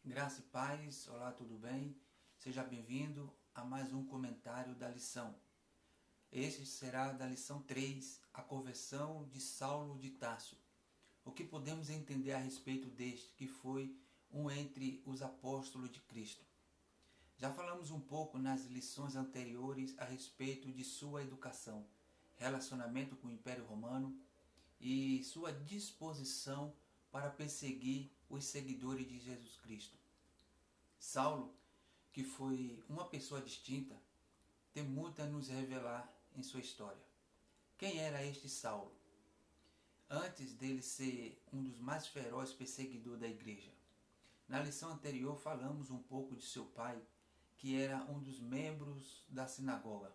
Graça e paz, olá, tudo bem? Seja bem-vindo a mais um comentário da lição. Este será da lição 3, a conversão de Saulo de Tarso. O que podemos entender a respeito deste, que foi um entre os apóstolos de Cristo? Já falamos um pouco nas lições anteriores a respeito de sua educação, relacionamento com o Império Romano e sua disposição para perseguir os seguidores de Jesus Cristo. Saulo, que foi uma pessoa distinta, tem muito a nos revelar em sua história. Quem era este Saulo? Antes dele ser um dos mais ferozes perseguidores da igreja. Na lição anterior falamos um pouco de seu pai, que era um dos membros da sinagoga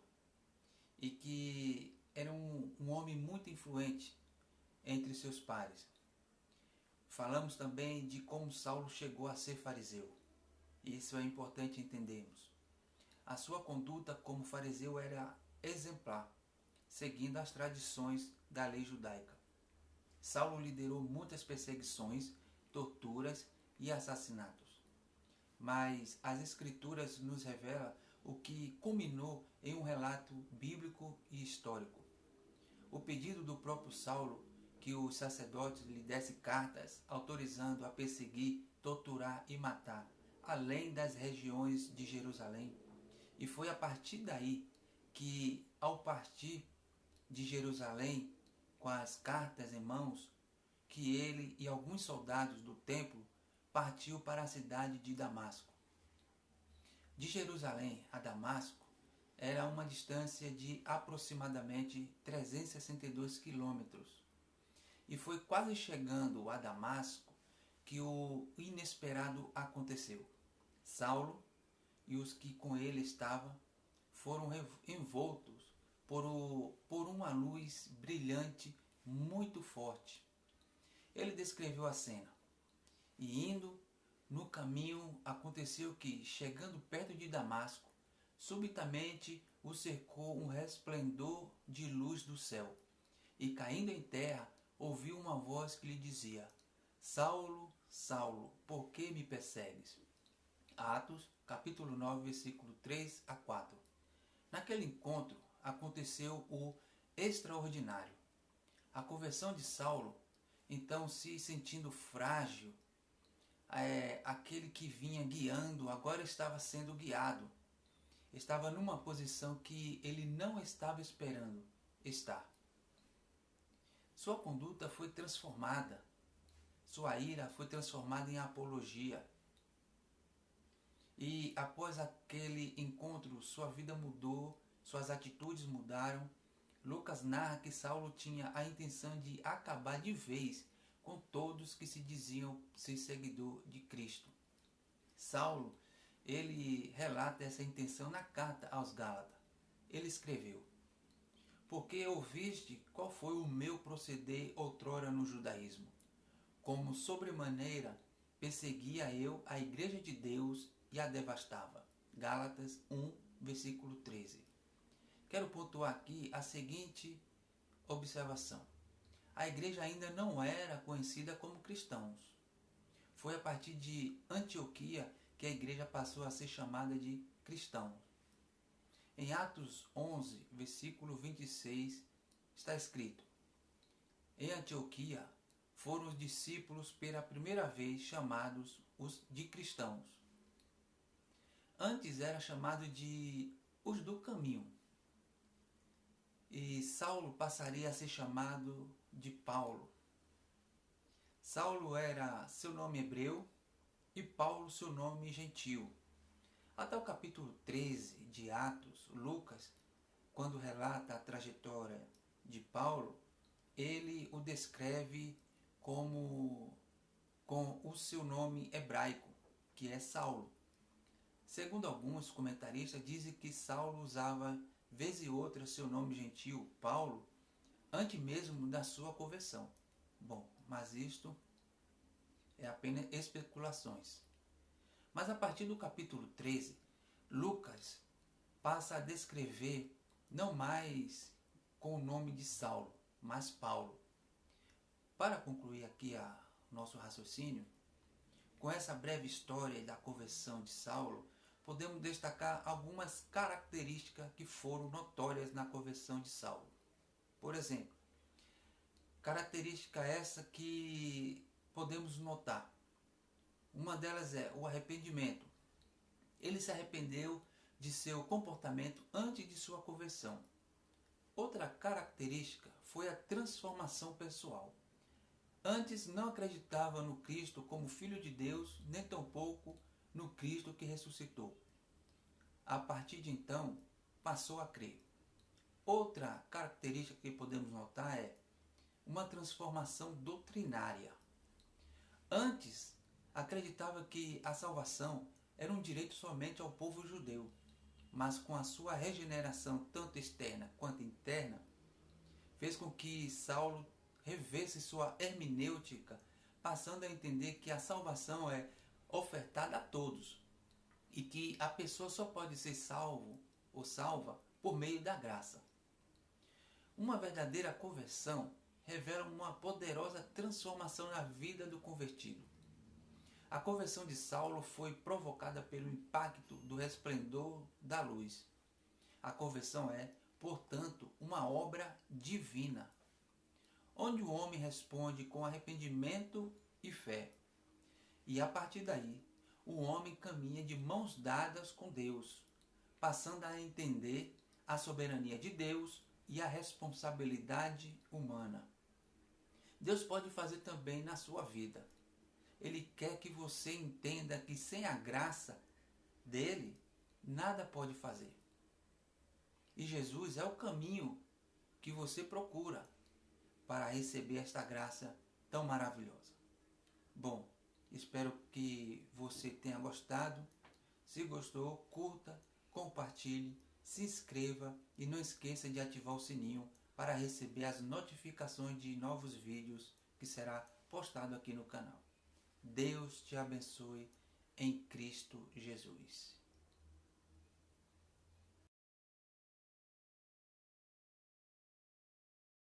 e que era um homem muito influente entre seus pares. Falamos também de como Saulo chegou a ser fariseu. Isso é importante entendermos. A sua conduta como fariseu era exemplar, seguindo as tradições da lei judaica. Saulo liderou muitas perseguições, torturas e assassinatos. Mas as escrituras nos revelam o que culminou em um relato bíblico e histórico. O pedido do próprio Saulo que os sacerdotes lhe dessem cartas autorizando a perseguir, torturar e matar, além das regiões de Jerusalém. E foi a partir daí que, ao partir de Jerusalém, com as cartas em mãos, que ele e alguns soldados do templo partiu para a cidade de Damasco. De Jerusalém a Damasco era uma distância de aproximadamente 362 quilômetros. E foi quase chegando a Damasco que o inesperado aconteceu. Saulo e os que com ele estavam foram envoltos por uma luz brilhante muito forte. Ele descreveu a cena. E indo no caminho, aconteceu que, chegando perto de Damasco, subitamente o cercou um resplendor de luz do céu. E caindo em terra, ouviu uma voz que lhe dizia: Saulo, Saulo, por que me persegues? Atos, capítulo 9, versículo 3 a 4. Naquele encontro aconteceu o extraordinário. A conversão de Saulo, então se sentindo frágil, aquele que vinha guiando agora estava sendo guiado. Estava numa posição que ele não estava esperando estar. Sua conduta foi transformada. Sua ira foi transformada em apologia. E após aquele encontro, sua vida mudou, suas atitudes mudaram. Lucas narra que Saulo tinha a intenção de acabar de vez com todos que se diziam ser seguidor de Cristo. Saulo, ele relata essa intenção na carta aos Gálatas. Ele escreveu: Porque ouviste qual foi o meu proceder outrora no judaísmo, como sobremaneira perseguia eu a igreja de Deus e a devastava. Gálatas 1, versículo 13. Quero pontuar aqui a seguinte observação. A igreja ainda não era conhecida como cristãos. Foi a partir de Antioquia que a igreja passou a ser chamada de cristãos. Em Atos 11, versículo 26, está escrito: Em Antioquia foram os discípulos pela primeira vez chamados os de cristãos. Antes era chamado de os do caminho. E Saulo passaria a ser chamado de Paulo. Saulo era seu nome hebreu e Paulo seu nome gentil. Até o capítulo 13 de Atos, Lucas, quando relata a trajetória de Paulo, ele o descreve com o seu nome hebraico, que é Saulo. Segundo alguns comentaristas, dizem que Saulo usava, vez e outra, seu nome gentil, Paulo, antes mesmo da sua conversão. Bom, mas isto é apenas especulações. Mas a partir do capítulo 13, Lucas passa a descrever não mais com o nome de Saulo, mas Paulo. Para concluir aqui nosso raciocínio, Com essa breve história da conversão de Saulo, podemos destacar algumas características que foram notórias na conversão de Saulo. Por exemplo, característica essa que podemos notar. Uma delas é o arrependimento. Ele se arrependeu de seu comportamento antes de sua conversão. Outra característica foi a transformação pessoal. Antes não acreditava no Cristo como Filho de Deus, nem tampouco no Cristo que ressuscitou. A partir de então, passou a crer. Outra característica que podemos notar é uma transformação doutrinária. Antes, acreditava que a salvação era um direito somente ao povo judeu, mas com a sua regeneração tanto externa quanto interna, fez com que Saulo revesse sua hermenêutica, passando a entender que a salvação é ofertada a todos e que a pessoa só pode ser salvo ou salva por meio da graça. Uma verdadeira conversão revela uma poderosa transformação na vida do convertido. A conversão de Saulo foi provocada pelo impacto do resplendor da luz. A conversão é, portanto, uma obra divina, onde o homem responde com arrependimento e fé. E a partir daí, o homem caminha de mãos dadas com Deus, passando a entender a soberania de Deus e a responsabilidade humana. Deus pode fazer também na sua vida. Ele quer que você entenda que sem a graça dele, nada pode fazer. E Jesus é o caminho que você procura para receber esta graça tão maravilhosa. Bom, espero que você tenha gostado. Se gostou, curta, compartilhe, se inscreva e não esqueça de ativar o sininho para receber as notificações de novos vídeos que será postado aqui no canal. Deus te abençoe em Cristo Jesus.